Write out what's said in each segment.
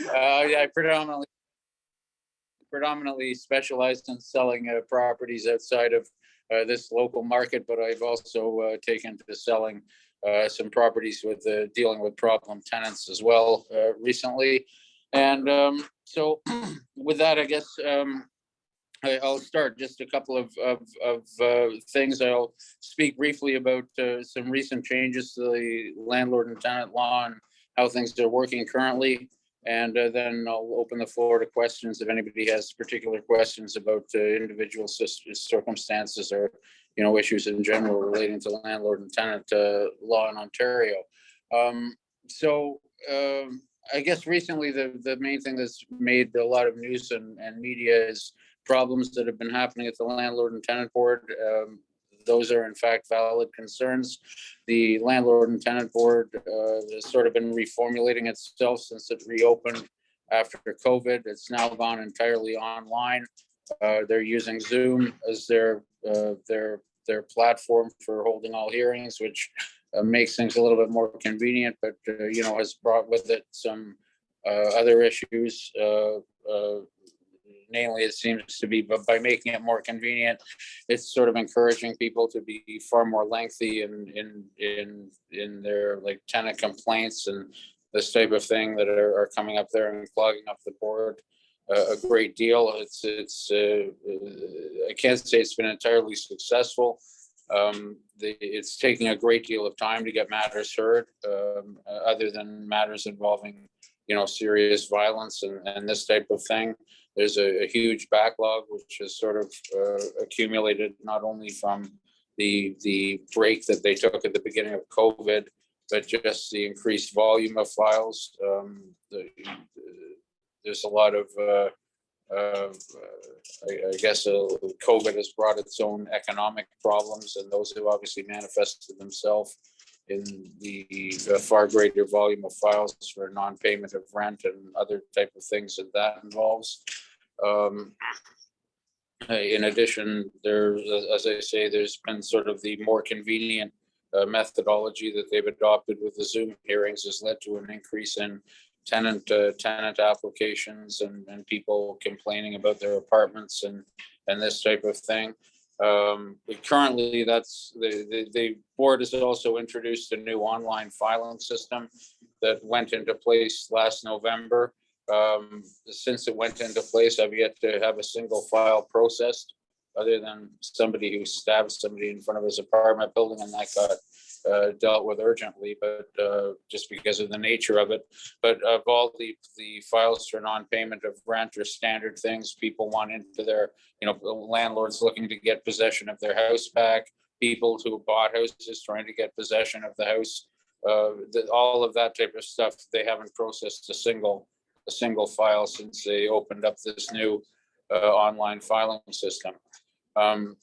Yeah, I predominantly specialized in selling properties outside of this local market, but I've also taken to selling some properties with dealing with problem tenants as well recently. And so with that, I guess I'll start just a couple of things. I'll speak briefly about some recent changes to the landlord and tenant law and how things are working currently. And then I'll open the floor to questions if anybody has particular questions about individual circumstances or, issues in general relating to landlord and tenant law in Ontario. So I guess recently the main thing that's made a lot of news and media is problems that have been happening at the landlord and tenant board. Those are in fact valid concerns. The landlord and tenant board has sort of been reformulating itself since it reopened after COVID. It's now gone entirely online. They're using Zoom as their platform for holding all hearings, which makes things a little bit more convenient, but has brought with it some other issues. Namely, it seems to be, but by making it more convenient, it's sort of encouraging people to be far more lengthy in their like tenant complaints and this type of thing that are coming up there and clogging up the board a great deal. I can't say it's been entirely successful. It's taking a great deal of time to get matters heard, other than matters involving serious violence and this type of thing. There's a huge backlog which has sort of accumulated not only from the break that they took at the beginning of COVID, but just the increased volume of files. There's a lot of I guess COVID has brought its own economic problems, and those have obviously manifested themselves in the far greater volume of files for non-payment of rent and other type of things that involves. In addition, as I say, there's been sort of the more convenient methodology that they've adopted with the Zoom hearings has led to an increase in tenant applications and people complaining about their apartments and this type of thing. Currently, that's the board has also introduced a new online filing system that went into place last November. Since it went into place, I've yet to have a single file processed, other than somebody who stabbed somebody in front of his apartment building, and that got dealt with urgently, but just because of the nature of it. But of all the files for non-payment of rent or standard things people want into their, landlords looking to get possession of their house back, people who bought houses trying to get possession of the house, all of that type of stuff, they haven't processed a single file since they opened up this new online filing system.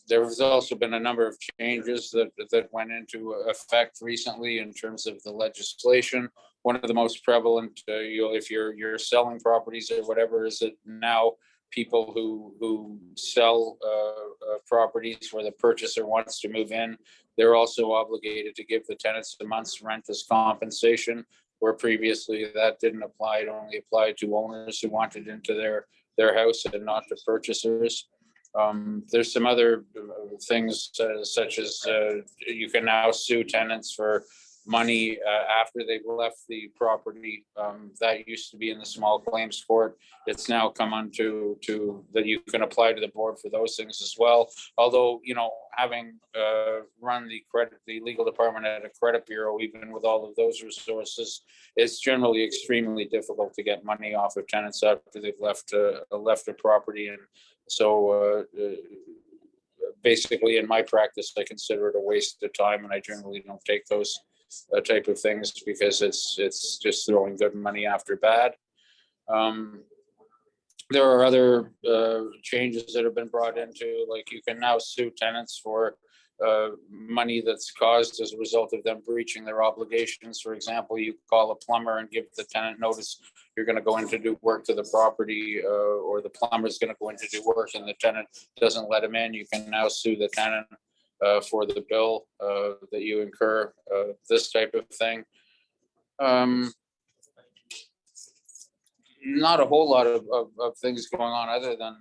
There has also been a number of changes that went into effect recently in terms of the legislation. One of the most prevalent, if you're selling properties or whatever, is that now people who sell properties where the purchaser wants to move in, they're also obligated to give the tenants a month's rent as compensation, where previously that didn't apply. It only applied to owners who wanted into their house and not to purchasers. There's some other things such as you can now sue tenants for money after they've left the property. That used to be in the small claims court. It's now come onto that you can apply to the board for those things as well. Although, having run the legal department at a credit bureau, even with all of those resources, it's generally extremely difficult to get money off of tenants after they've left a property. And so basically in my practice, I consider it a waste of time, and I generally don't take those type of things because it's just throwing good money after bad. There are other changes that have been brought into, like you can now sue tenants for money that's caused as a result of them breaching their obligations. For example, you call a plumber and give the tenant notice you're going to go in to do work to the property, or the plumber is going to go in to do work and the tenant doesn't let him in. You can now sue the tenant for the bill that you incur, this type of thing. Not a whole lot of things going on other than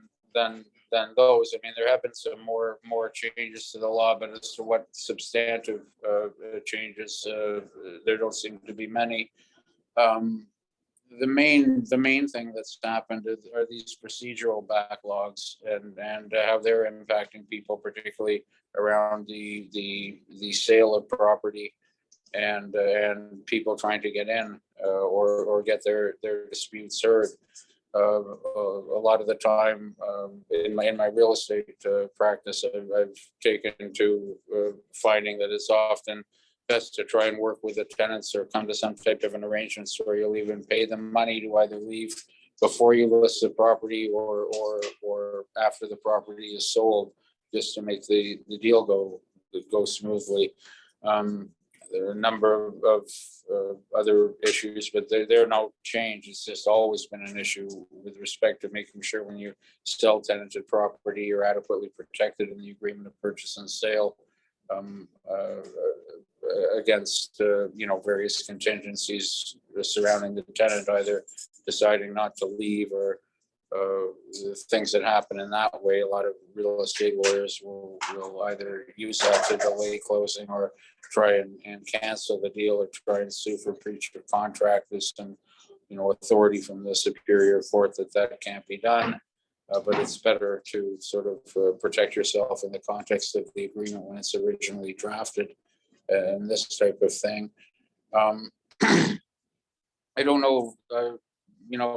those. I mean, there have been some more changes to the law, but as to what substantive changes, there don't seem to be many. The main thing that's happened are these procedural backlogs and how they're impacting people, particularly around the sale of property and people trying to get in or get their disputes heard. A lot of the time in my real estate practice, I've taken to finding that it's often best to try and work with the tenants or come to some type of an arrangement where you'll even pay them money to either leave before you list the property or after the property is sold, just to make the deal go smoothly. There are a number of other issues, but they're no change. It's just always been an issue with respect to making sure when you sell tenanted property, you're adequately protected in the agreement of purchase and sale against various contingencies surrounding the tenant either deciding not to leave or the things that happen in that way. A lot of real estate lawyers will either use that to delay closing or try and cancel the deal or try and sue for breach of contract. There's some authority from the superior court that can't be done. But it's better to sort of protect yourself in the context of the agreement when it's originally drafted and this type of thing. I don't know,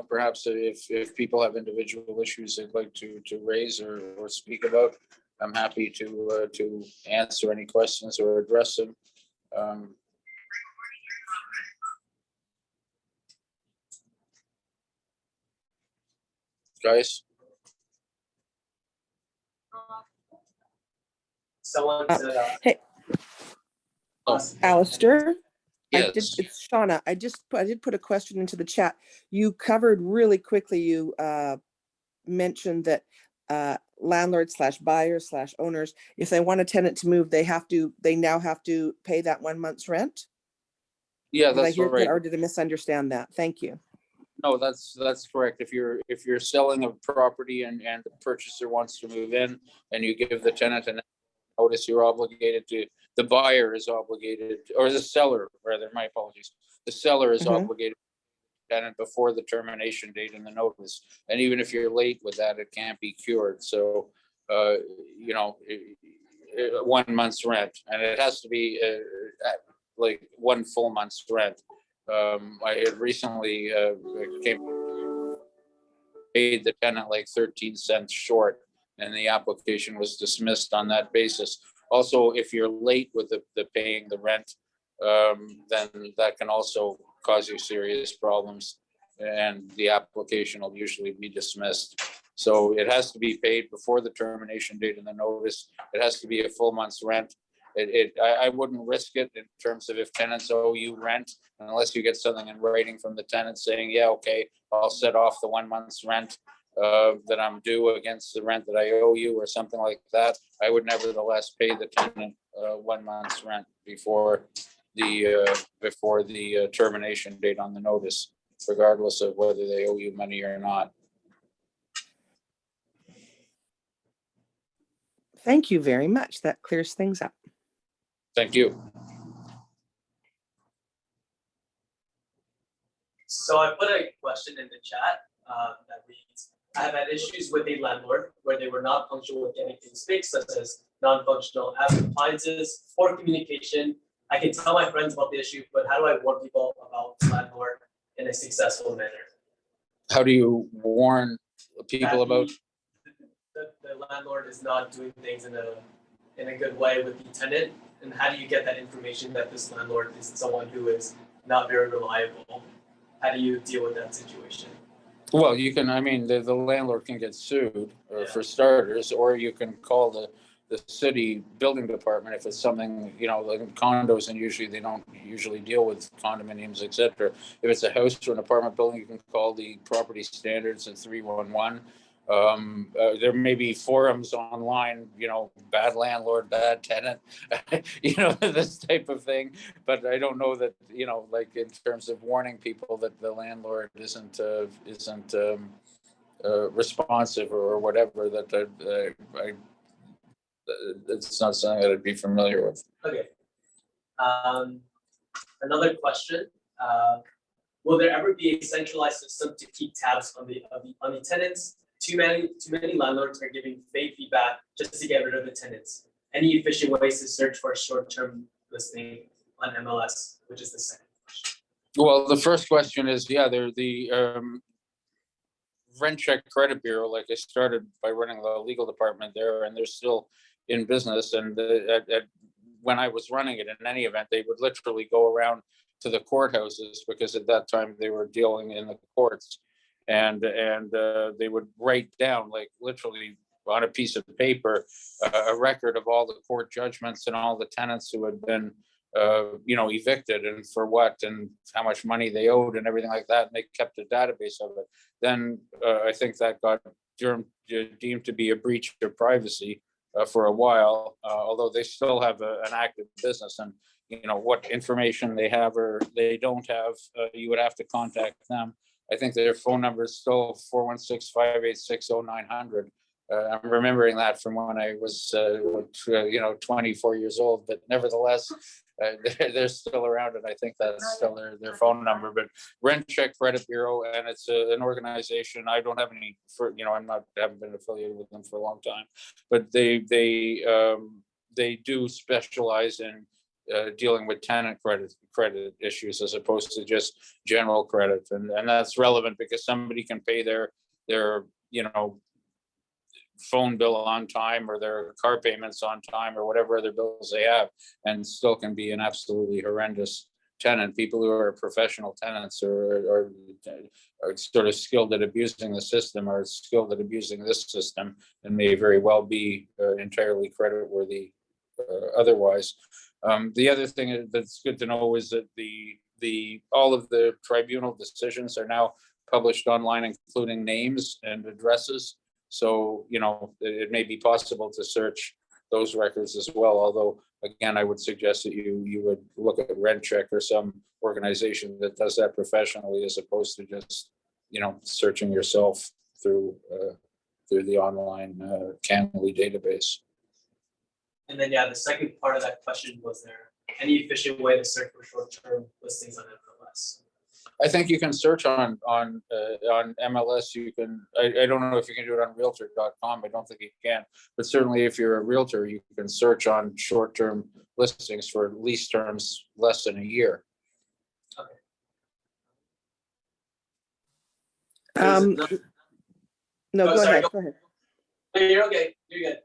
perhaps if people have individual issues they'd like to raise or speak about, I'm happy to answer any questions or address them. Guys? Someone said, Hey, Alistair. Yes. It's Shauna. I did put a question into the chat. You covered really quickly. You mentioned that landlords/buyers/owners, if they want a tenant to move, they now have to pay that 1 month's rent. Yeah, Did I that's hear right. that, or did I misunderstand that? Thank you. No, that's correct. If you're selling a property and the purchaser wants to move in and you give the tenant a notice, you're obligated to, the buyer is obligated, or the seller rather, my apologies. The seller is obligated to the tenant before the termination date in the notice. And even if you're late with that, it can't be cured. So, 1 month's rent, and it has to be like 1 full month's rent. I had recently paid the tenant like 13 cents short, and the application was dismissed on that basis. Also, if you're late with the paying the rent, then that can also cause you serious problems, and the application will usually be dismissed. So it has to be paid before the termination date in the notice. It has to be a full month's rent. I wouldn't risk it in terms of if tenants owe you rent, unless you get something in writing from the tenant saying, yeah, okay, I'll set off the 1 month's rent that I'm due against the rent that I owe you or something like that. I would nevertheless pay the tenant 1 month's rent before the termination date on the notice, regardless of whether they owe you money or not. Thank you very much. That clears things up. Thank you. so I put a question in the chat that reads, I have had issues with a landlord where they were not punctual with getting things fixed, such as non-functional appliances, poor communication. I can tell my friends about the issue, but how do I warn people about landlord in a successful manner? How do you warn people about? The landlord is not doing things in a good way with the tenant, and how do you get that information that this landlord is someone who is not very reliable? How do you deal with that situation? Well, you can, the landlord can get sued for starters, or you can call the city building department if it's something, like condos, and usually they don't usually deal with condominiums, et cetera. If it's a house or an apartment building, you can call the property standards at 311. There may be forums online, bad landlord, bad tenant, this type of thing. But I don't know that, like in terms of warning people that the landlord isn't responsive or whatever, that it's not something that I'd be familiar with. Okay. Another question. Will there ever be a centralized system to keep tabs on the tenants? Too many landlords are giving fake feedback just to get rid of the tenants. Any efficient ways to search for a short-term listing on MLS, which is the second question. Well, the first question is, they're the rent check credit bureau. Like I started by running the legal department there, and they're still in business. And when I was running it, in any event, they would literally go around to the courthouses, because at that time they were dealing in the courts, and they would write down, like literally on a piece of paper, a record of all the court judgments and all the tenants who had been evicted, and for what, and how much money they owed, and everything like that. And they kept a database of it. Then I think that got deemed to be a breach of privacy for a while, although they still have an active business. And what information they have or they don't have, you would have to contact them. I think their phone number is still 416-586-0900. I'm remembering that from when I was 24 years old, but nevertheless, they're still around, and I think that's still their phone number. But Rent Check Credit Bureau, and it's an organization. I don't have any, haven't been affiliated with them for a long time, but they do specialize in dealing with tenant credit issues, as opposed to just general credit, and that's relevant because somebody can pay their phone bill on time, or their car payments on time, or whatever other bills they have, and still can be an absolutely horrendous tenant. People who are professional tenants are sort of skilled at abusing the system, or skilled at abusing this system, and may very well be entirely creditworthy otherwise. The other thing that's good to know is that all of the tribunal decisions are now published online, including names and addresses. So, it may be possible to search those records as well. Although, again, I would suggest that you would look at Rent Check or some organization that does that professionally, as opposed to just, searching yourself through the online Canley database. And then, the second part of that question was, there any efficient way to search for short-term listings on MLS? I think you can search on MLS. You can. I don't know if you can do it on Realtor.com. I don't think you can. But certainly, if you're a realtor, you can search on short-term listings for lease terms less than a year. Okay. No, go sorry, ahead. Go ahead. You're okay. You're good.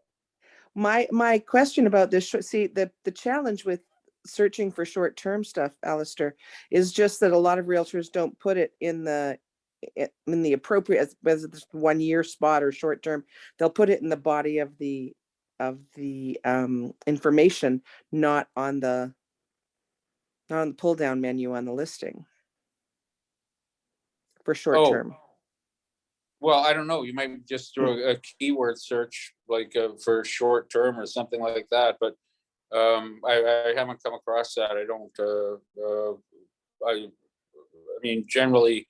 My question about this, the challenge with searching for short-term stuff, Alistair, is just that a lot of realtors don't put it in the appropriate, whether it's 1 year spot or short-term. They'll put it in the body of the information, not on the pull down menu on the listing for short-term. Well, I don't know. You might just throw a keyword search like for short-term or something like that, but I haven't come across that. I don't. I mean, generally,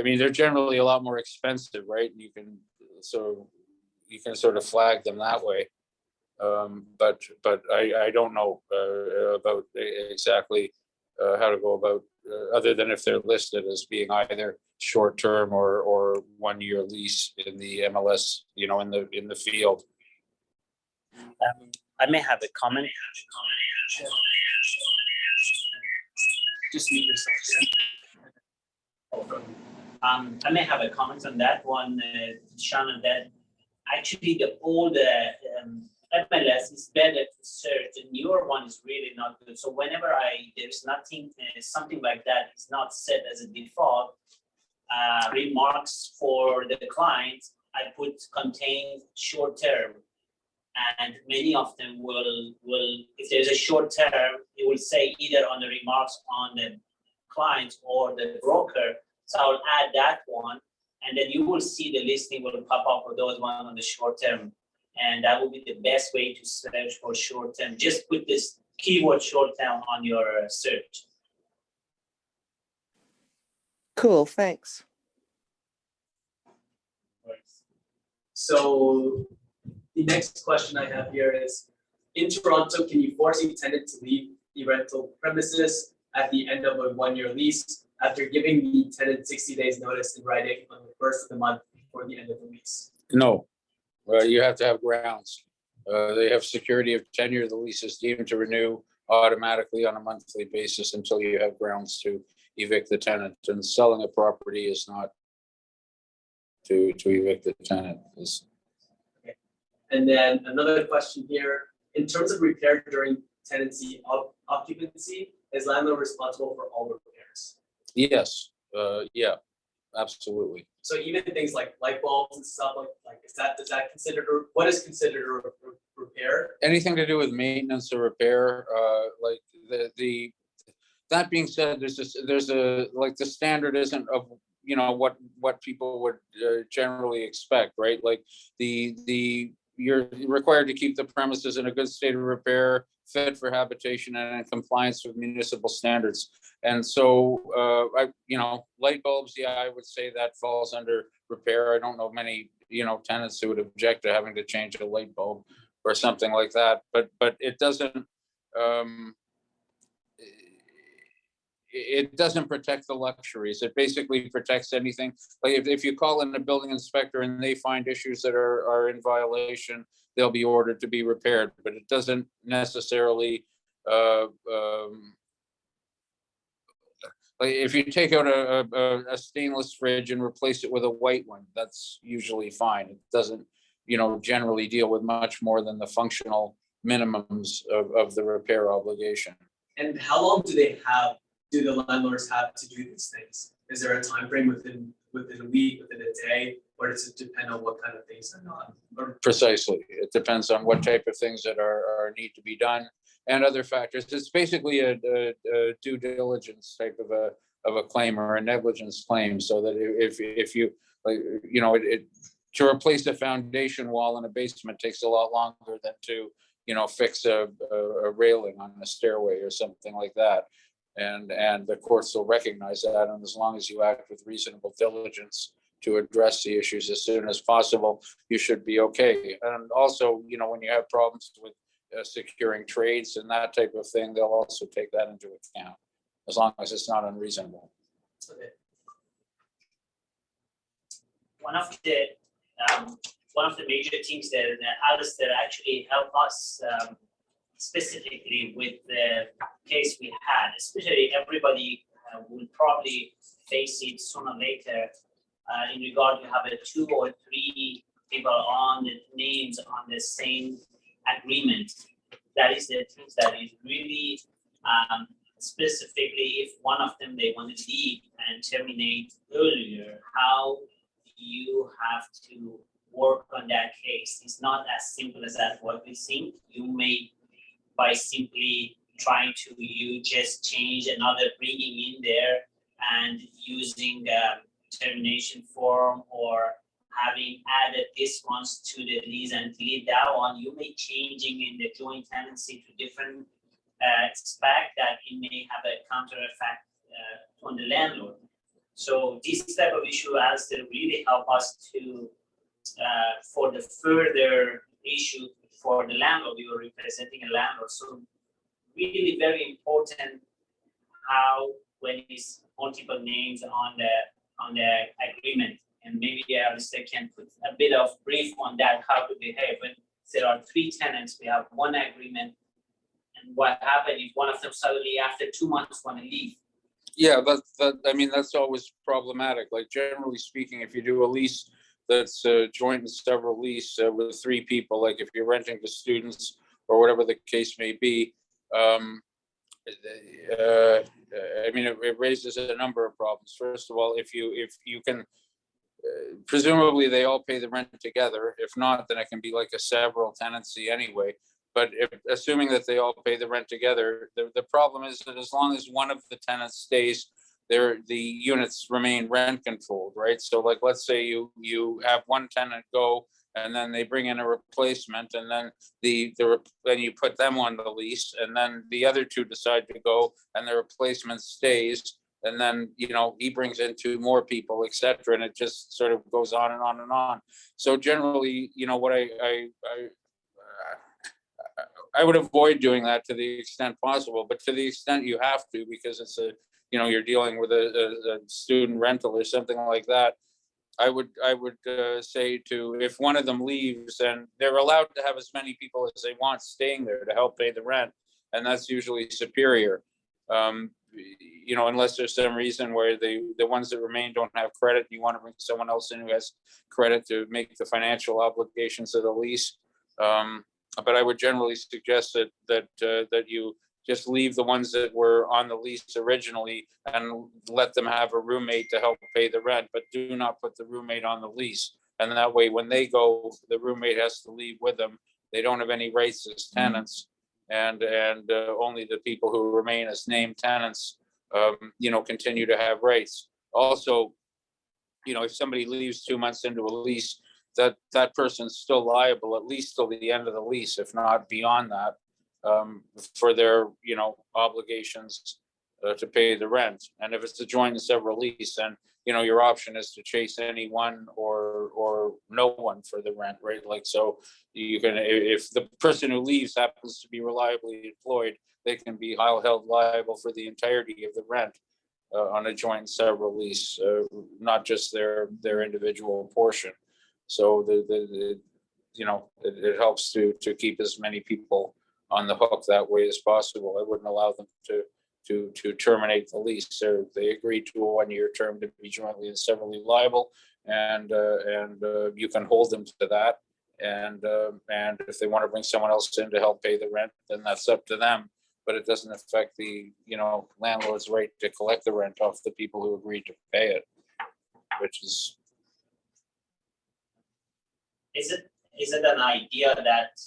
they're generally a lot more expensive, right? You can sort of flag them that way. But I don't know about exactly how to go about, other than if they're listed as being either short-term or 1 year lease in the MLS, in the field. I may have a comment. Just mute yourself. I may have a comment on that one, Shannon, that actually the old MLS is better to search. The newer one is really not good. So whenever there's nothing, something like that is not set as a default, remarks for the client, I put contain short term. And many of them will, if there's a short term, it will say either on the remarks on the client or the broker. So I'll add that one. And then you will see the listing will pop up for those ones on the short term. And that will be the best way to search for short term. Just put this keyword short term on your search. Cool, thanks. So the next question I have here is, in Toronto, can you force a tenant to leave the rental premises at the end of a 1-year lease after giving the tenant 60 days notice in writing on the first of the month before the end of the lease? No, you have to have grounds. They have security of tenure. The lease is deemed to renew automatically on a monthly basis until you have grounds to evict the tenant. And selling a property is not to evict the tenant. And then another question here, in terms of repair during tenancy occupancy, is landlord responsible for all repairs? Yes, yeah, absolutely. So even things like light bulbs and stuff like does that considered, what is considered a repair? Anything to do with maintenance or repair, like that being said, there's a like the standard isn't of what people would generally expect, right? Like you're required to keep the premises in a good state of repair, fit for habitation, and in compliance with municipal standards. And so, light bulbs, yeah, I would say that falls under repair. I don't know many, tenants who would object to having to change a light bulb or something like that. But it doesn't. It doesn't protect the luxuries. It basically protects anything. Like if you call in a building inspector and they find issues that are in violation, they'll be ordered to be repaired. But it doesn't necessarily. Like if you take out a stainless fridge and replace it with a white one, that's usually fine. It doesn't, generally deal with much more than the functional minimums of the repair obligation. And how long do the landlords have to do these things? Is there a time frame within a week, within a day, or does it depend on what kind of things are not? Precisely, it depends on what type of things that are need to be done and other factors. It's basically a due diligence type of a claim or a negligence claim. So that if you to replace a foundation wall in a basement takes a lot longer than to fix a railing on a stairway or something like that. And the courts will recognize that, and as long as you act with reasonable diligence to address the issues as soon as possible, you should be okay. And also, when you have problems with securing trades and that type of thing, they'll also take that into account, as long as it's not unreasonable. Okay. One of the major things that Alistair actually helped us specifically with the case we had, especially everybody will probably face it sooner or later in regard to have 2 or 3 people on the names on the same agreement. That is the things that is really specifically if one of them they want to leave and terminate earlier, how you have to work on that case. It's not as simple as that what we think. You may by simply trying to you just change another bringing in there and using termination form or having added this ones to the lease and delete that one, you may changing in the joint tenancy to different spec that it may have a counter effect on the landlord. So this type of issue has to really help us to for the further issue for the landlord. We were representing a landlord, so really very important how when it's multiple names on the agreement, and maybe Alistair can put a bit of brief on that, how to behave when there are 3 tenants, we have one agreement, and what happens if one of them suddenly after 2 months want to leave. Yeah, that's always problematic. Like generally speaking, if you do a lease that's joint and several lease with 3 people, like if you're renting to students or whatever the case may be, it raises a number of problems. First of all, if you can, presumably they all pay the rent together. If not, then it can be like a several tenancy anyway. But assuming that they all pay the rent together, the problem is that as long as one of the tenants stays the units remain rent controlled, right? So like, let's say you have one tenant go, and then they bring in a replacement, and then then you put them on the lease, and then the other two decide to go, and the replacement stays, and then he brings in two more people, etc., and it just sort of goes on and on and on. So generally, what I would avoid doing that to the extent possible, but to the extent you have to, because it's you're dealing with a student rental or something like that, I would say if one of them leaves, and they're allowed to have as many people as they want staying there to help pay the rent, and that's usually superior. Unless there's some reason where the ones that remain don't have credit, you want to bring someone else in who has credit to make the financial obligations of the lease. But I would generally suggest that you just leave the ones that were on the lease originally and let them have a roommate to help pay the rent, but do not put the roommate on the lease. And that way, when they go, the roommate has to leave with them. They don't have any rights as tenants, and only the people who remain as named tenants, continue to have rights. Also, if somebody leaves 2 months into a lease, that person's still liable at least till the end of the lease, if not beyond that, for their obligations to pay the rent. And if it's a joint and several lease, then your option is to chase anyone or no one for the rent, right? Like, so you can, if the person who leaves happens to be reliably employed, they can be held liable for the entirety of the rent on a joint and several lease, not just their individual portion. So it helps to keep as many people on the hook that way as possible. I wouldn't allow them to terminate the lease. They agreed to a 1-year term to be jointly and severally liable, and you can hold them to that. And if they want to bring someone else in to help pay the rent, then that's up to them. But it doesn't affect the landlord's right to collect the rent off the people who agreed to pay it, which is. Is it an idea that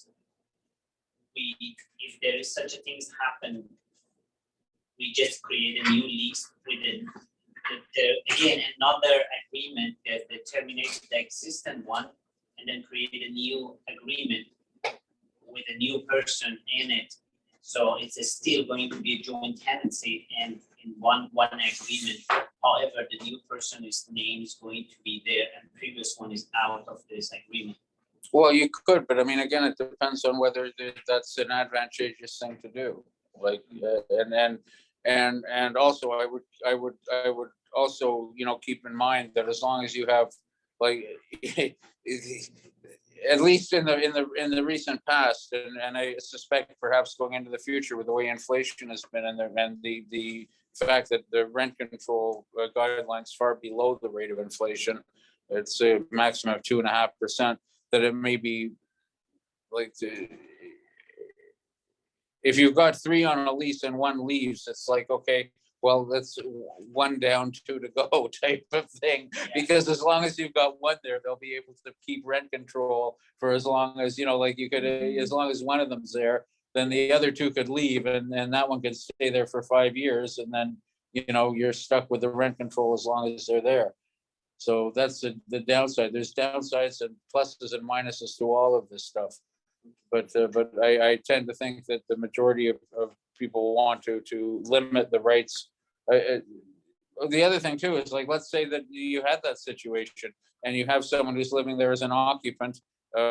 if there is such a things happen, we just create a new lease with again another agreement that terminates the existing one, and then create a new agreement with a new person in it? So it's still going to be a joint tenancy and in one agreement. However, the new person's name is going to be there, and previous one is out of this agreement. Well, you could, but I mean, again, it depends on whether that's an advantageous thing to do. Like, and also, I would also, keep in mind that as long as you have, like, at least in the recent past, and I suspect perhaps going into the future with the way inflation has been, and the fact that the rent control guidelines far below the rate of inflation, it's a maximum of 2.5%. That it may be like, if you've got 3 on a lease and 1 leaves, it's like, okay, well, that's 1 down, 2 to go type of thing. Yeah. Because as long as you've got 1 there, they'll be able to keep rent control for as long as, like you could, as long as one of them's there, then the other 2 could leave, and that one could stay there for 5 years, and then, you're stuck with the rent control as long as they're there. So that's the downside. There's downsides and pluses and minuses to all of this stuff. But I tend to think that the majority of people want to limit the rights. The other thing too is, like, let's say that you had that situation and you have someone who's living there as an occupant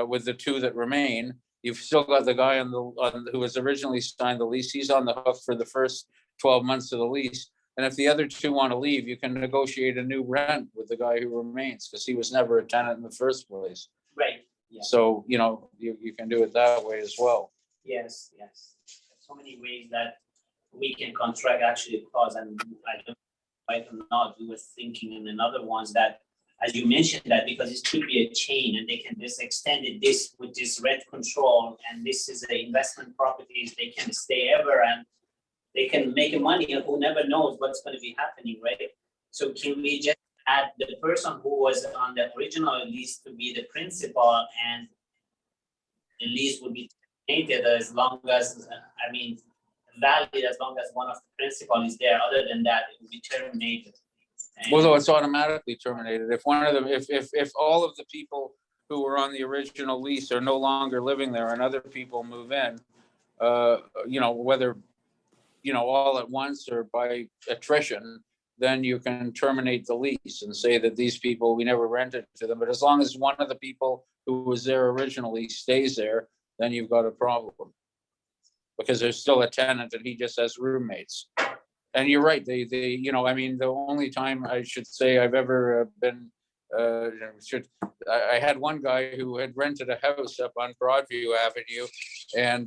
with the 2 that remain. You've still got the guy who was originally signed the lease. He's on the hook for the first 12 months of the lease. And if the other 2 want to leave, you can negotiate a new rent with the guy who remains, because he was never a tenant in the first place. Right. Yeah. So, you can do it that way as well. Yes. So many ways that we can contract actually a clause, and I don't know why or not. We were thinking in another ones that, as you mentioned, that because it could be a chain and they can just extend it this with this rent control, and this is the investment properties, they can stay ever and they can make money, and who never knows what's going to be happening, right? So can we just add the person who was on the original lease to be the principal, and the lease would be terminated as long as, valid as long as one of the principal is there. Other than that, it will be terminated. And- Although it's automatically terminated. If one of them, if all of the people who were on the original lease are no longer living there and other people move in, whether, all at once or by attrition, then you can terminate the lease and say that these people, we never rented to them. But as long as one of the people who was there originally stays there, then you've got a problem. Because there's still a tenant and he just has roommates. And you're right, the only time I should say I've ever been, I had one guy who had rented a house up on Broadview Avenue, and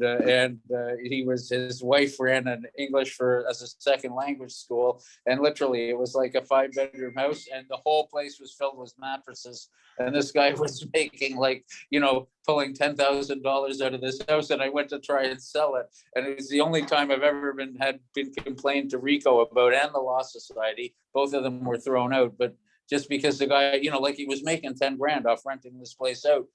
his wife ran an English as a second language school, and literally it was like a 5-bedroom house, and the whole place was filled with mattresses, and this guy was making pulling $10,000 out of this house, and I went to try and sell it, and it was the only time I've ever been complained to RICO about, and the Law Society. Both of them were thrown out, but just because the guy, he was making 10 grand off renting this place out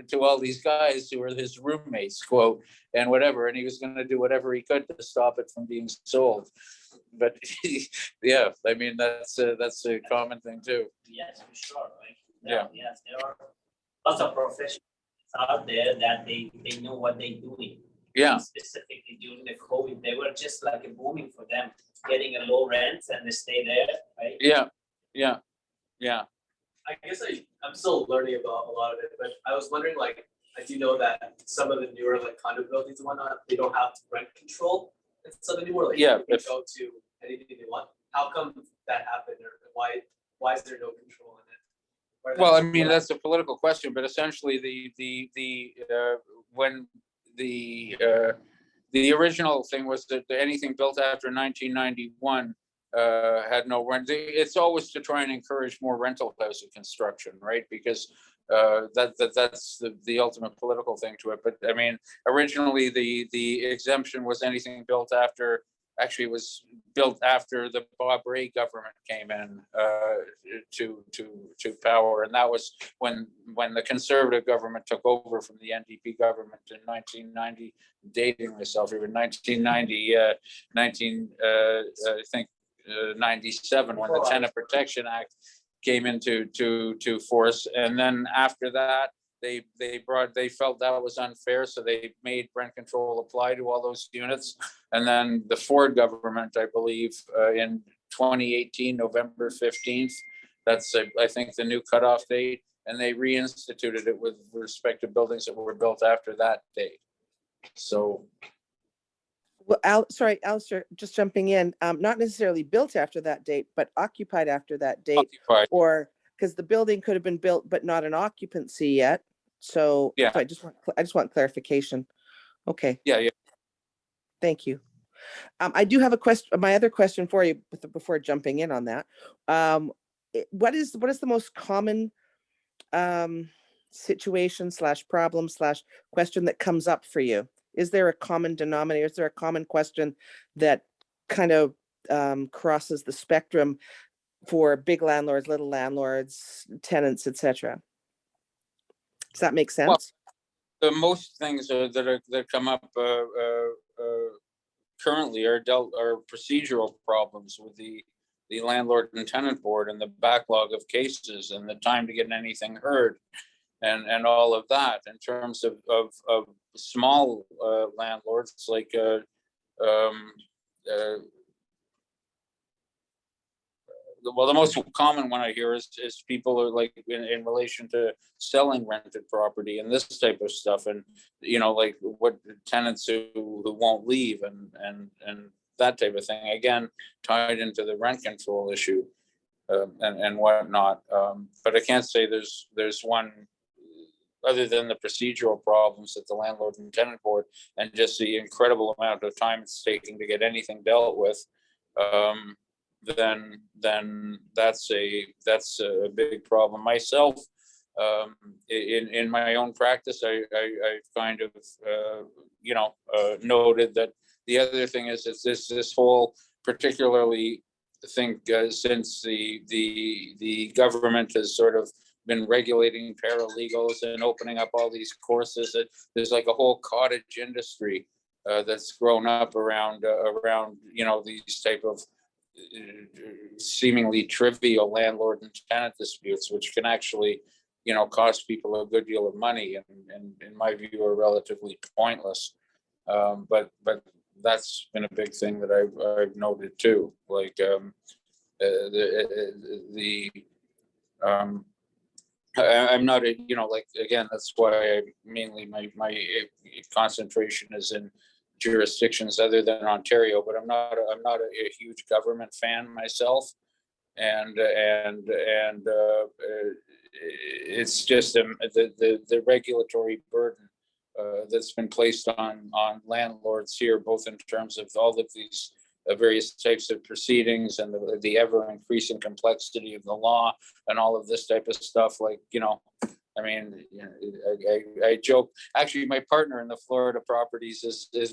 to all these guys who were his roommates, quote, and whatever, and he was going to do whatever he could to stop it from being sold. But yeah, that's a common thing too. Yes, for sure. Right? Yeah. Yes, there are lots of professionals out there that they know what they're doing. Yeah. Specifically during the COVID, they were just like a booming for them, getting a low rent and they stay there, right? Yeah. I guess I'm still learning about a lot of it, but I was wondering, I do know that some of the newer condo buildings and whatnot, they don't have rent control. And some of the newer, Yeah, you can go to anything they want. How come that happened, or why is there no control in it? Well, that's a political question, but essentially when the original thing was that anything built after 1991 had no rent. It's always to try and encourage more rental housing construction, right? Because that's the ultimate political thing to it. But originally the exemption was anything built after. Actually, it was built after the Bob Rae government came in to power, and that was when the Conservative government took over from the NDP government in 1990. Dating myself, even 1990, I think 97, when the Tenant Protection Act came into force, and then after that, they felt that was unfair, so they made rent control apply to all those units. And then the Ford government, I believe, in 2018, November 15th, that's I think the new cutoff date, and they reinstituted it with respect to buildings that were built after that date. So. Well, sorry, Alistair, just jumping in, not necessarily built after that date, but occupied after that date. Occupied. Or because the building could have been built, but not an occupancy yet. So yeah, I just want clarification. Okay. Yeah. Thank you. I do have a question. My other question for you before jumping in on that. What is the most common situation / problem / question that comes up for you? Is there a common denominator? Is there a common question that kind of crosses the spectrum for big landlords, little landlords, tenants, etc.? Does that make sense? Well, the most things that come up currently are procedural problems with the landlord and tenant board, and the backlog of cases, and the time to get anything heard, and all of that. In terms of small landlords, like the most common one I hear is people are like in relation to selling rented property and this type of stuff, and like what tenants who won't leave and that type of thing, again tied into the rent control issue and whatnot. But I can't say there's one other than the procedural problems at the landlord and tenant board, and just the incredible amount of time it's taking to get anything dealt with. Then that's a big problem. Myself, in my own practice, I kind of noted that the other thing is this whole, particularly I think since the government has sort of been regulating paralegals and opening up all these courses, that there's like a whole cottage industry that's grown up around, these type of seemingly trivial landlord and tenant disputes, which can actually, cost people a good deal of money and in my view are relatively pointless. But that's been a big thing that I've noted too. Like I'm not again, that's why mainly my concentration is in jurisdictions other than Ontario, but I'm not a huge government fan myself, and it's just the regulatory burden that's been placed on landlords here, both in terms of all of these various types of proceedings and the ever increasing complexity of the law and all of this type of stuff. I joke. Actually, my partner in the Florida properties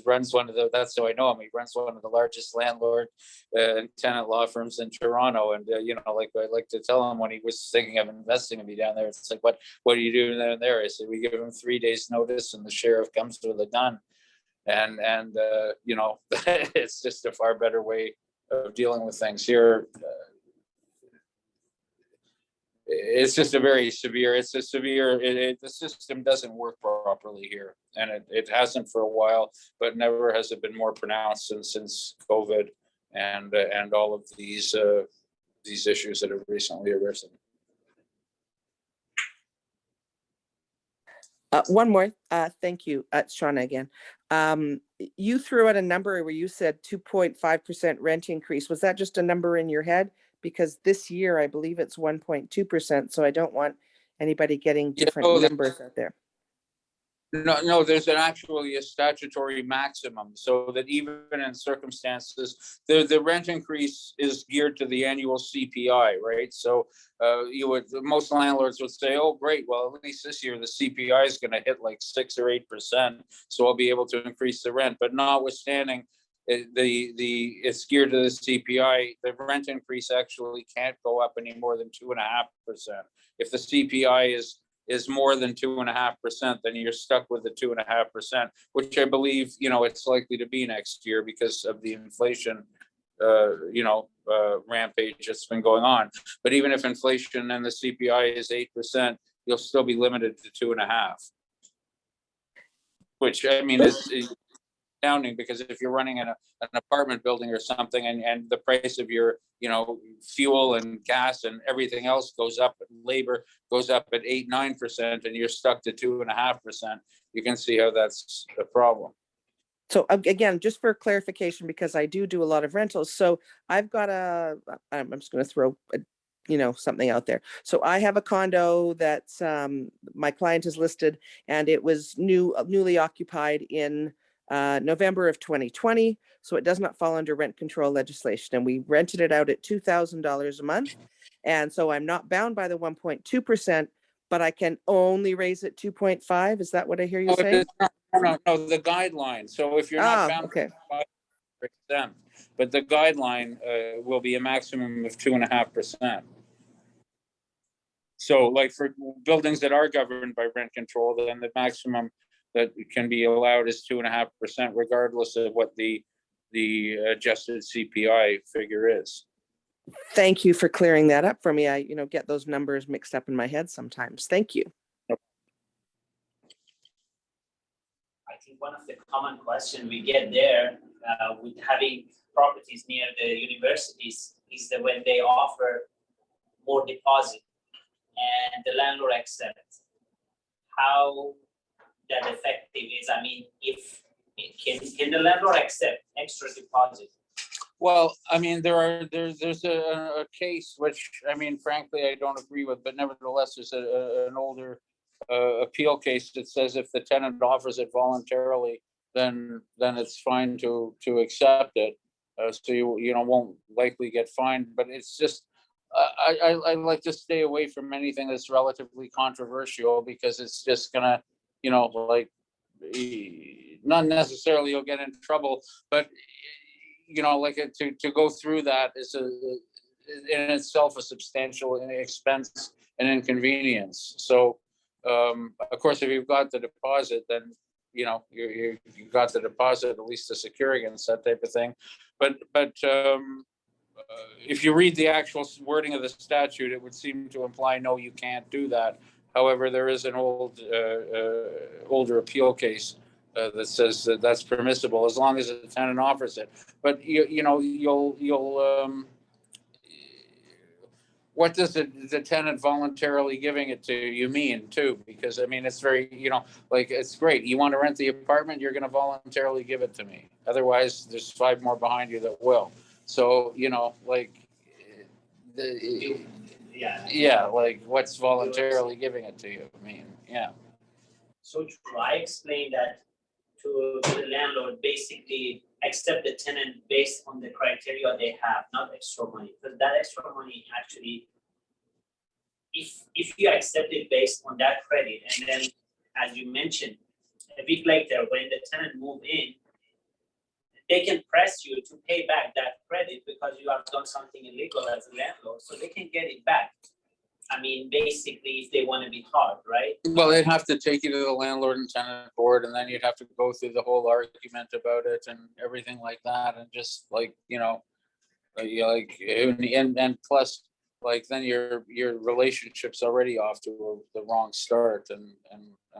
runs one of that's how I know him. He runs one of the largest landlord and tenant law firms in Toronto. And I like to tell him when he was thinking of investing in me down there, it's like, what are you doing down there? I said, we give him 3 days notice, and the sheriff comes with a gun. And it's just a far better way of dealing with things here. It's just the system doesn't work properly here, and it hasn't for a while, but never has it been more pronounced since COVID and all of these issues that have recently arisen. One more, thank you, Shauna again. You threw out a number where you said 2.5% rent increase. Was that just a number in your head? Because this year, I believe it's 1.2%. So I don't want anybody getting different numbers out there. No, there's actually a statutory maximum, so that even in circumstances, the rent increase is geared to the annual CPI, right? So most landlords would say, oh, great, well, at least this year the CPI is going to hit like 6 or 8%, so I'll be able to increase the rent. But notwithstanding, it's geared to the CPI, the rent increase actually can't go up any more than 2.5%. If the CPI is more than 2.5%, then you're stuck with the 2.5%, which I believe, it's likely to be next year because of the inflation, rampage that's been going on. But even if inflation and the CPI is 8%, you'll still be limited to 2.5%, which I mean is astounding, because if you're running in an apartment building or something, and the price of your fuel and gas and everything else goes up, and labor goes up at 8-9%, and you're stuck to 2.5%, you can see how that's a problem. So again, just for clarification, because I do a lot of rentals, so I've got I'm just going to throw something out there. So I have a condo that's my client has listed, and it was newly occupied in November of 2020, so it does not fall under rent control legislation, and we rented it out at $2,000 a month, and so I'm not bound by the 1.2%, but I can only raise it 2.5. Is that what I hear you saying? No, the guideline. So if you're not bound, okay, by exempt, but the guideline will be a maximum of 2.5%. So, like for buildings that are governed by rent control, then the maximum that can be allowed is 2.5%, regardless of what the adjusted CPI figure is. Thank you for clearing that up for me. I get those numbers mixed up in my head sometimes. Thank you. I think one of the common questions we get there with having properties near the universities is that when they offer more deposit and the landlord accepts, how that effective is. I mean, if can the landlord accept extra deposit? Well, I mean, there's a case which, I mean, frankly, I don't agree with, but nevertheless, there's an older appeal case that says if the tenant offers it voluntarily, then it's fine to accept it. So you won't likely get fined. But it's just I like to stay away from anything that's relatively controversial, because it's just gonna not necessarily you'll get in trouble, but to go through that is in itself a substantial expense and inconvenience. So of course, if you've got the deposit, then you got the deposit, at least to secure against that type of thing. But if you read the actual wording of the statute, it would seem to imply, no, you can't do that. However, there is an older appeal case that says that that's permissible as long as the tenant offers it. But you'll what does the tenant voluntarily giving it to you mean too? Because I mean, it's very, like, it's great. You want to rent the apartment, you're going to voluntarily give it to me. Otherwise, there's 5 more behind you that will. So, like, like, what's voluntarily giving it to you? I mean, yeah. So I explained that to the landlord, basically accept the tenant based on the criteria they have, not extra money. Because that extra money actually, if you accept it based on that credit, and then as you mentioned, a week later when the tenant move in, they can press you to pay back that credit because you have done something illegal as a landlord, so they can get it back. I mean, basically, if they want to be hard, right? Well, they'd have to take you to the landlord and tenant board, and then you'd have to go through the whole argument about it and everything like that, and just like, and plus, like, then your relationship's already off to the wrong start and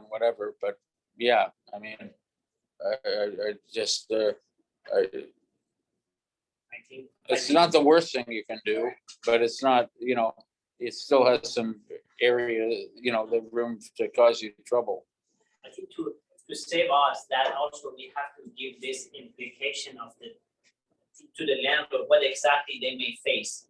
whatever. But yeah, I mean, I just I think it's not the worst thing you can do, but it's not, it still has some area, the room to cause you trouble. I think to save us, that also we have to give this implication of to the landlord what exactly they may face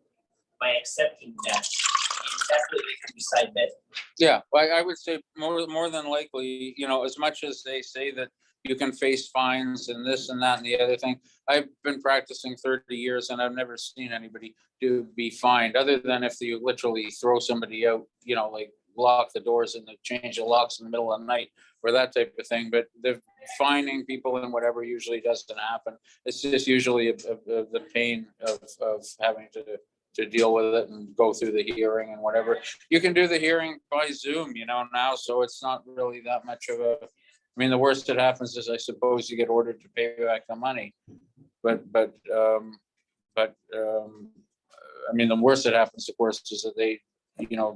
by accepting that. And that way we can decide better. Yeah, I would say more than likely, as much as they say that you can face fines and this and that and the other thing, I've been practicing 30 years and I've never seen anybody be fined, other than if you literally throw somebody out, like lock the doors and change the locks in the middle of the night or that type of thing. But the fining people and whatever usually doesn't happen. It's just usually the pain of having to deal with it and go through the hearing and whatever. You can do the hearing by Zoom, now, so it's not really that much of a, I mean, the worst that happens is, I suppose, you get ordered to pay back the money. But I mean, the worst that happens, of course, is that they,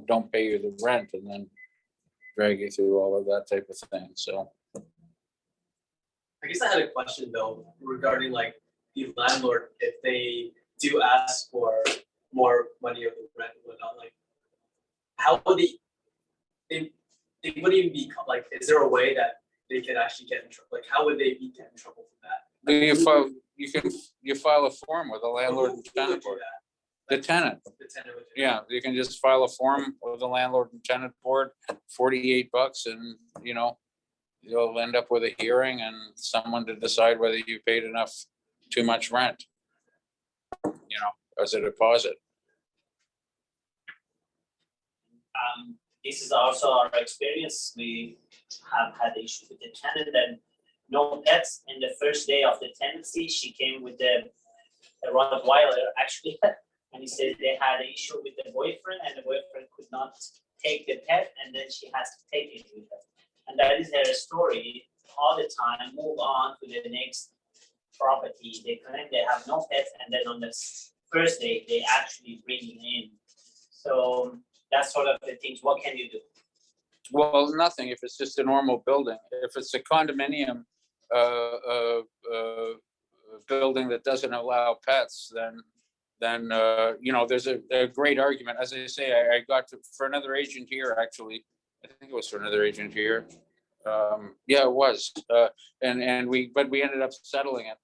don't pay you the rent and then drag you through all of that type of thing. So I guess I had a question though regarding like the landlord, if they do ask for more money of the rent and whatnot, like how would they wouldn't even be like, is there a way that they can actually get in trouble? Like, how would they get in trouble for that? Like, you file a form with the landlord and tenant board. The tenant. The tenant would do that. Yeah, you can just file a form with the landlord and tenant board, $48, and you'll end up with a hearing and someone to decide whether you paid too much rent, as a deposit. This is also our experience. We have had issues with the tenant and no pets. In the first day of the tenancy, she came with the Rottweiler actually, and he said they had an issue with the boyfriend, and the boyfriend could not take the pet, and then she has to take it with her. And that is her story all the time. Move on to the next property. They claim they have no pets, and then on the first day they actually bring it in. So that's sort of the things. What can you do? Well, nothing if it's just a normal building. If it's a condominium building that doesn't allow pets, then there's a great argument. As I say, I got for another agent here, actually. I think it was for another agent here. Yeah, it was. And we ended up settling it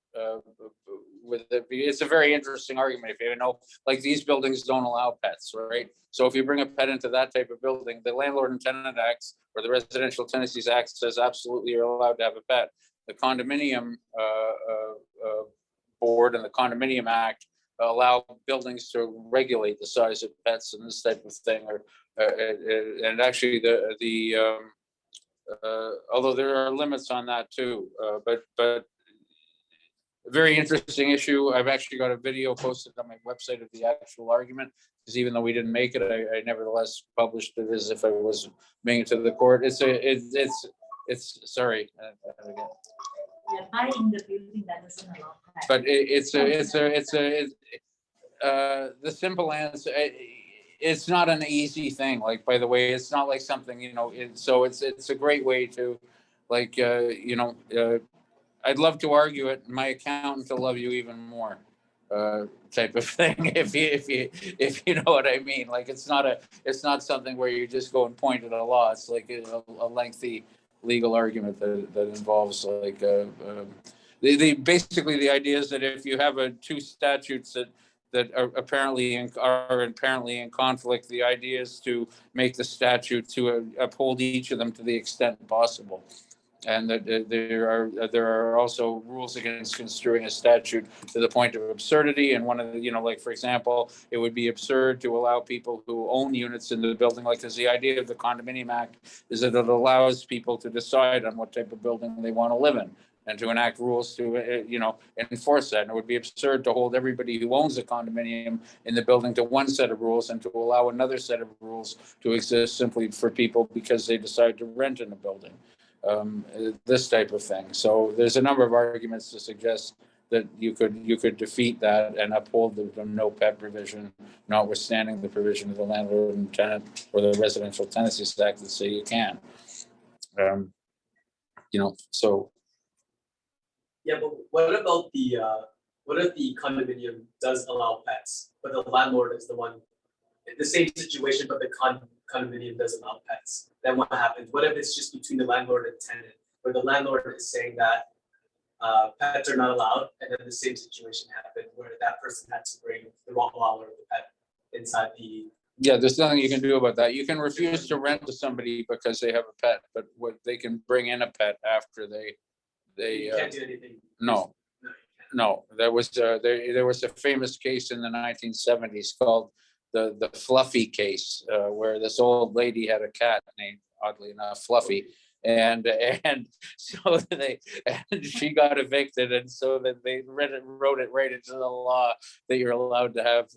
with it. It's a very interesting argument. If like, these buildings don't allow pets, right? So if you bring a pet into that type of building, the Landlord and Tenant Act or the Residential Tenancies Act says absolutely you're allowed to have a pet. The condominium board and the Condominium Act allow buildings to regulate the size of pets and this type of thing, and actually although there are limits on that too, but a very interesting issue. I've actually got a video posted on my website of the actual argument, because even though we didn't make it, I nevertheless published it as if I was bringing it to the court. It's it's, sorry. Yeah, buy in the building that doesn't allow pets. But the simple answer, it's not an easy thing. Like, by the way, it's not like something, so it's a great way to, like, I'd love to argue it. My accountant will love you even more, type of thing. If you know what I mean. Like, it's not something where you just go and point at a law. It's like a lengthy legal argument that involves like basically the idea is that if you have two statutes that are apparently in conflict, the idea is to make the statute to uphold each of them to the extent possible. And that there are also rules against construing a statute to the point of absurdity. And one of the, like, for example, it would be absurd to allow people who own units in the building, like, because the idea of the Condominium Act is that it allows people to decide on what type of building they want to live in and to enact rules to, enforce that. And it would be absurd to hold everybody who owns a condominium in the building to one set of rules and to allow another set of rules to exist simply for people because they decide to rent in a building. This type of thing. So there's a number of arguments to suggest that you could defeat that and uphold the no pet provision, notwithstanding the provision of the Landlord and Tenant or the Residential Tenancies Act that say you can. So. Yeah, but what about what if the condominium does allow pets, but the landlord is the one, the same situation, but the condominium doesn't allow pets? Then what happens? What if it's just between the landlord and tenant, where the landlord is saying that pets are not allowed, and then the same situation happened where that person had to bring the Rottweiler or the pet inside the. Yeah, there's nothing you can do about that. You can refuse to rent to somebody because they have a pet, but what they can bring in a pet after they. You can't do anything. No, there was a famous case in the 1970s called the Fluffy case, where this old lady had a cat named, oddly enough, Fluffy, and so she got evicted, and so that they wrote it right into the law that you're allowed to have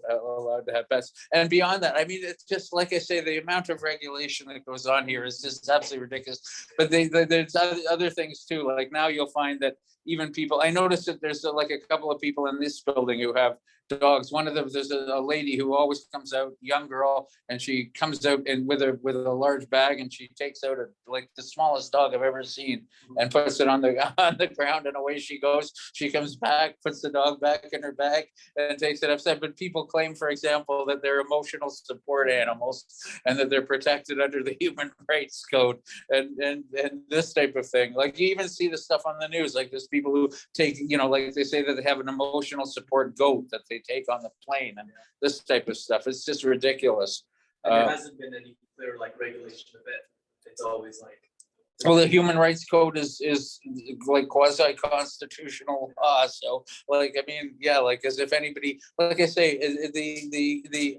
pets. And beyond that, I mean, it's just like I say, the amount of regulation that goes on here is just absolutely ridiculous. But there's other things too. Like, now you'll find that even people, I noticed that there's like a couple of people in this building who have dogs. One of them, there's a lady who always comes out, young girl, and she comes out with a large bag, and she takes out like the smallest dog I've ever seen and puts it on the ground, and away she goes. She comes back, puts the dog back in her bag, and takes it upstairs. But people claim, for example, that they're emotional support animals and that they're protected under the Human Rights Code and this type of thing. Like, you even see the stuff on the news, like there's people who take, like they say that they have an emotional support goat that they take on the plane and this type of stuff. It's just ridiculous. And there hasn't been any clear regulation of it. It's always like. Well, the Human Rights Code is like quasi-constitutional law. So, like, I mean, yeah, like, as if anybody, like I say,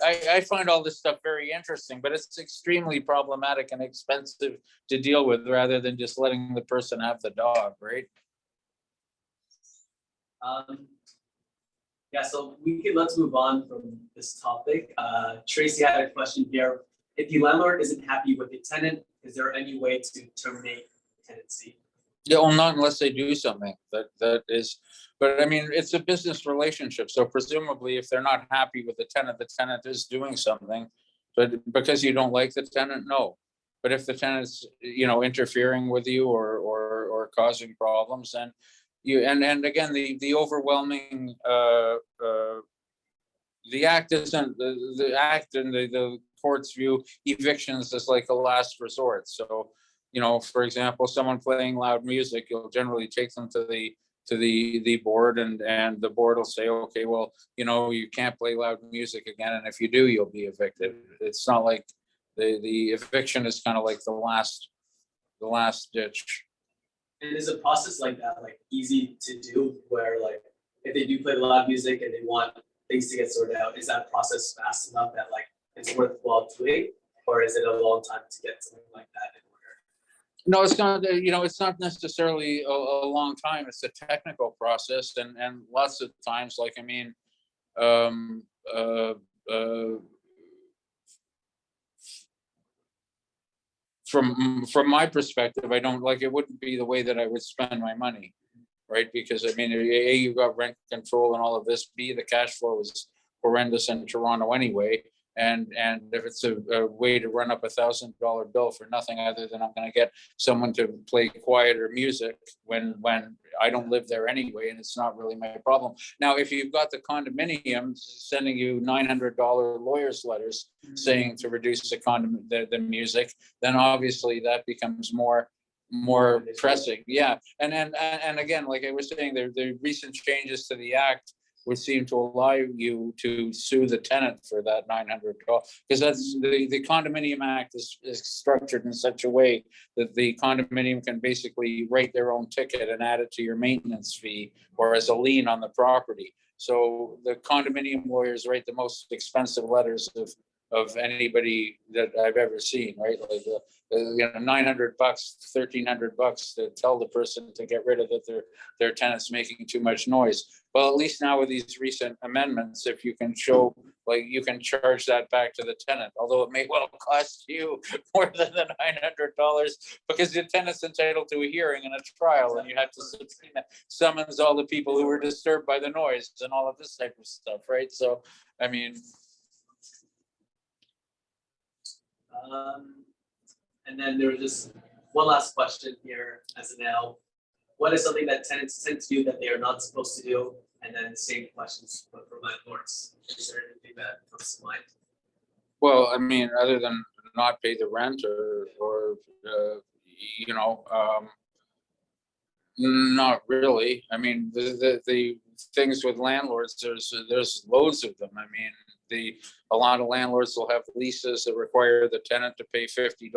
I find all this stuff very interesting, but it's extremely problematic and expensive to deal with, rather than just letting the person have the dog, right? Yeah, so let's move on from this topic. Tracy had a question here. If the landlord isn't happy with the tenant, is there any way to terminate tenancy? Yeah, well, not unless they do something that is, but I mean, it's a business relationship. So presumably, if they're not happy with the tenant is doing something. But because you don't like the tenant, no. But if the tenant's, interfering with you or causing problems, then you, and again, the overwhelming, the act isn't, the act and the court's view, evictions is like a last resort. So, for example, someone playing loud music, you'll generally take them to the board, and the board will say, okay, well, you can't play loud music again, and if you do, you'll be evicted. It's not like the eviction is kind of like the last ditch. And is a process like that easy to do, where if they do play loud music and they want things to get sorted out, is that process fast enough that it's worthwhile doing, or is it a long time to get something like that in order? No, it's not. It's not necessarily a long time. It's a technical process, and lots of times, from my perspective, I don't like, it wouldn't be the way that I would spend my money. Right, because I mean, A, you've got rent control and all of this, B, the cash flow is horrendous in Toronto anyway. And if it's a way to run up $1,000 bill for nothing other than I'm gonna get someone to play quieter music when I don't live there anyway, and it's not really my problem. Now, if you've got the condominium sending you $900 lawyers letters saying to reduce the music, then obviously that becomes more pressing. Yeah, and again, like I was saying, the recent changes to the act would seem to allow you to sue the tenant for that $900, because that's the condominium act is structured in such a way that the condominium can basically write their own ticket and add it to your maintenance fee or as a lien on the property. So the condominium lawyers write the most expensive letters of anybody that I've ever seen, right? Like $900, $1,300 to tell the person to get rid of it, their tenant's making too much noise. Well, at least now with these recent amendments, if you can show, like, you can charge that back to the tenant, although it may well cost you more than the $900 because the tenant's entitled to a hearing and a trial, and you have to summons all the people who were disturbed by the noise and all of this type of stuff, right? So, I mean. And then there was just one last question here as of now. What is something that tenants tend to do that they are not supposed to do? And then same questions for landlords. Is there anything that comes to mind? Well, I mean, other than not pay the rent or not really. I mean, the things with landlords, there's loads of them. I mean, a lot of landlords will have leases that require the tenant to pay $50,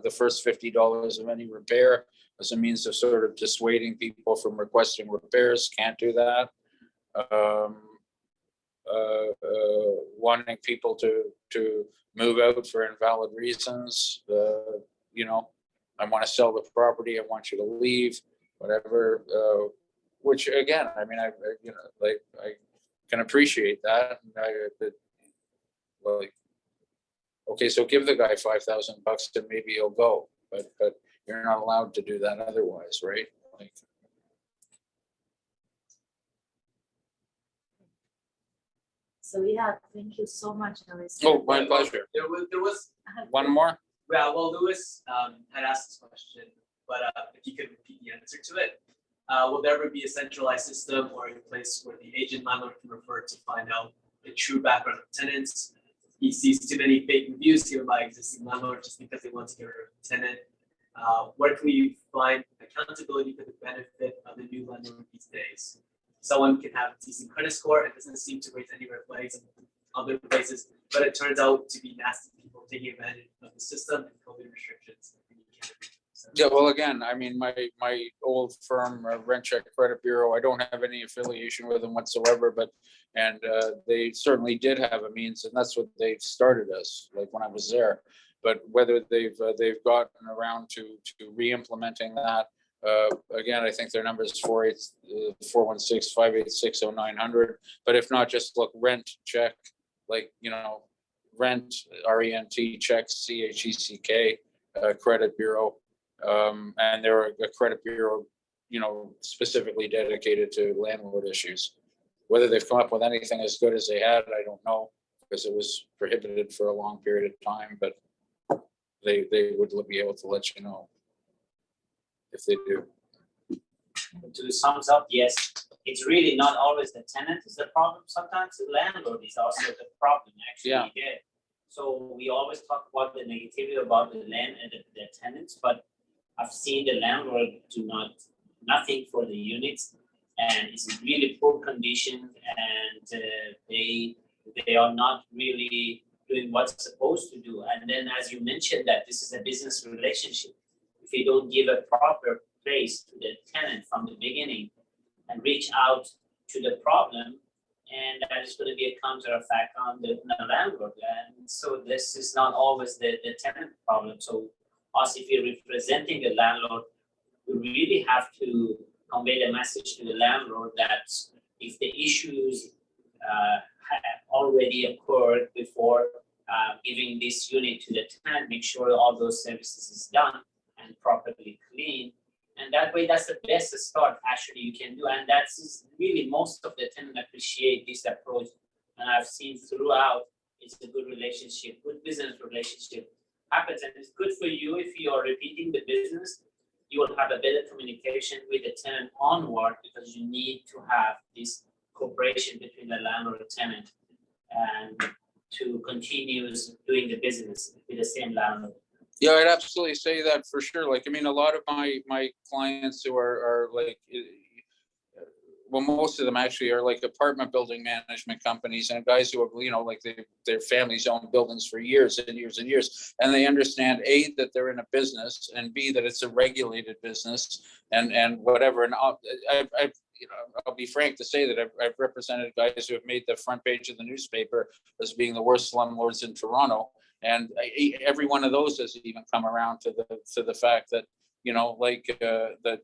the first $50 of any repair, as a means of sort of dissuading people from requesting repairs. Can't do that. Wanting people to move out for invalid reasons. I want to sell the property. I want you to leave. Whatever. Which again, I mean, I can appreciate that. Okay, so give the guy $5,000 and maybe he'll go, but you're not allowed to do that otherwise, right? Like, So yeah, thank you so much, Alice. oh, my pleasure. There was One more? yeah, well, Lewis had asked this question, but if you could repeat the answer to it. Will there ever be a centralized system or a place where the agent landlord can refer to find out the true background of tenants? He sees too many fake reviews given by existing landlords just because they want to get rid of a tenant. Where can we find accountability for the benefit of the new landlord these days? Someone can have a decent credit score and doesn't seem to raise any red flags in other places, but it turns out to be nasty people taking advantage of the system and COVID restrictions. Yeah, well, again, I mean, my old firm, Rent Check Credit Bureau, I don't have any affiliation with them whatsoever, but they certainly did have a means, and that's what they started as, like when I was there. But whether they've gotten around to re-implementing that, again, I think their number is 416-586-0900. But if not, just look Rent Check, like, Rent, RENT Check, CHECK, Credit Bureau. And they're a credit bureau, specifically dedicated to landlord issues. Whether they've come up with anything as good as they had, I don't know, because it was prohibited for a long period of time, but they would be able to let you know if they do. To sum up, yes, it's really not always the tenant is the problem. Sometimes the landlord is also the problem, actually. Yeah. So we always talk about the negativity about the land and the tenants, but I've seen the landlord do nothing for the units, and it's in really poor condition, and they are not really doing what's supposed to do. And then, as you mentioned, that this is a business relationship. If you don't give a proper place to the tenant from the beginning and reach out to the problem, and that is going to be a counter effect on the landlord. And so this is not always the tenant problem. So us, if you're representing the landlord, we really have to convey the message to the landlord that if the issues have already occurred before, giving this unit to the tenant, make sure all those services is done and properly clean. And that way, that's the best start actually you can do. And that's really most of the tenants appreciate this approach. And I've seen throughout, it's a good relationship, good business relationship happens. And it's good for you if you are repeating the business, you will have a better communication with the tenant onward because you need to have this cooperation between the landlord and tenant and to continue doing the business with the same landlord. Yeah, I'd absolutely say that for sure. Like, I mean, a lot of my clients who are like, well, most of them actually are like apartment building management companies and guys who have, you know, like their families own buildings for years and years and years. And they understand A, that they're in a business, and B, that it's a regulated business and whatever. And I'll be frank to say that I've represented guys who have made the front page of the newspaper as being the worst slumlords in Toronto. And every one of those has even come around to the fact that, you know, like that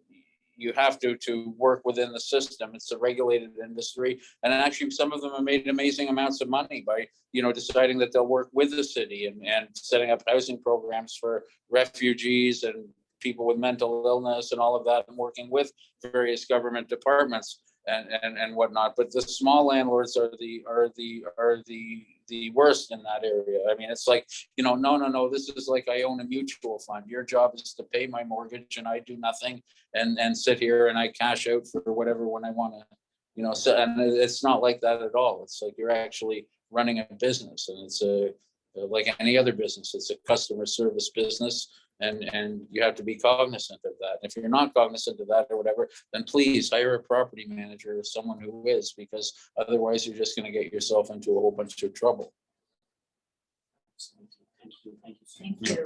you have to work within the system. It's a regulated industry. And actually some of them have made amazing amounts of money by, you know, deciding that they'll work with the city and setting up housing programs for refugees and people with mental illness and all of that, and working with various government departments and whatnot. But the small landlords are the worst in that area. I mean, it's like, you know, no, this is like I own a mutual fund. Your job is to pay my mortgage and I do nothing and sit here and I cash out for whatever when I want to, you know. So, and it's not like that at all. It's like you're actually running a business, and it's like any other business. It's a customer service business. And you have to be cognizant of that. If you're not cognizant of that or whatever, then please hire a property manager or someone who is, because otherwise you're just going to get yourself into a whole bunch of trouble. Thank you.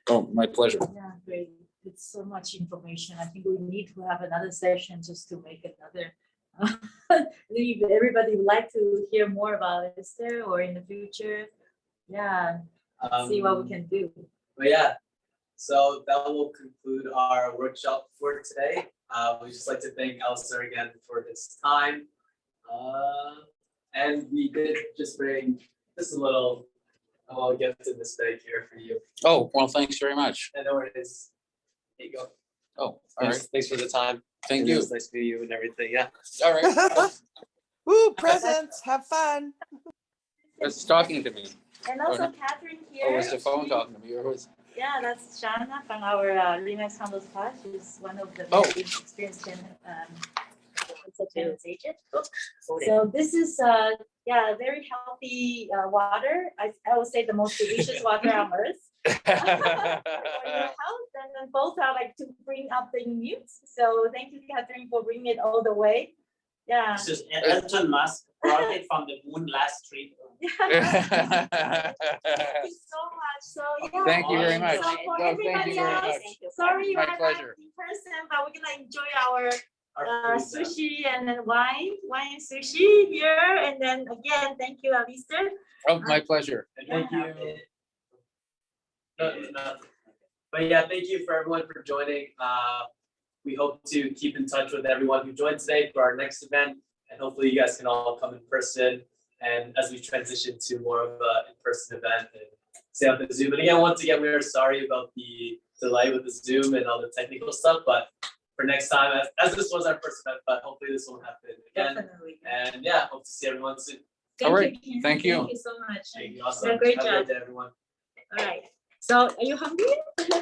Oh, my pleasure. Yeah, great. It's so much information. I think we need to have another session just to make another. Everybody would like to hear more about Esther or in the future. Yeah, see what we can do. But yeah, so that will conclude our workshop for today. We'd just like to thank Alistair again for his time. And we did just bring just a little gift in this bag here for you. Oh, well, thanks very much. I know where it is. There you go. Oh, all right. Thanks for the time. Thank And you. It was nice to meet you and everything. Yeah. All right. Woo, presents, have fun. It's talking to me. And also no. Catherine here. Oh, was the phone talking to me, or was? Yeah, that's Shana from our Remax Condos Pod. She's one of the Oh. very experienced tenants agent. So this is very healthy water. I would say the most delicious water on earth. For your health, and then both are like to bring up the immune. So thank you, Catherine, for bringing it all the way. Yeah. This is Elon Musk brought it from the moon last trip. Thank you so much. So yeah. Thank you very much. So for No, thank you everybody very else, much. sorry My we're not pleasure. in person, but we're gonna enjoy our Our food now. sushi and then wine and sushi here. And then again, thank you, Alistair. Oh, my pleasure. And thank you. No. But yeah, thank you for everyone for joining. We hope to keep in touch with everyone who joined today for our next event, and hopefully you guys can all come in person. And as we transition to more of an in-person event and stay on the Zoom. And again, once again, we are sorry about the delay with the Zoom and all the technical stuff, but for next time, as this was our first event, but hopefully this won't happen again. Definitely. And yeah, hope to see everyone soon. All right. Ken. Thank you. Thank you so much. Thank you. Awesome. Yeah, great Have a job. great day, everyone. All right. So are you hungry?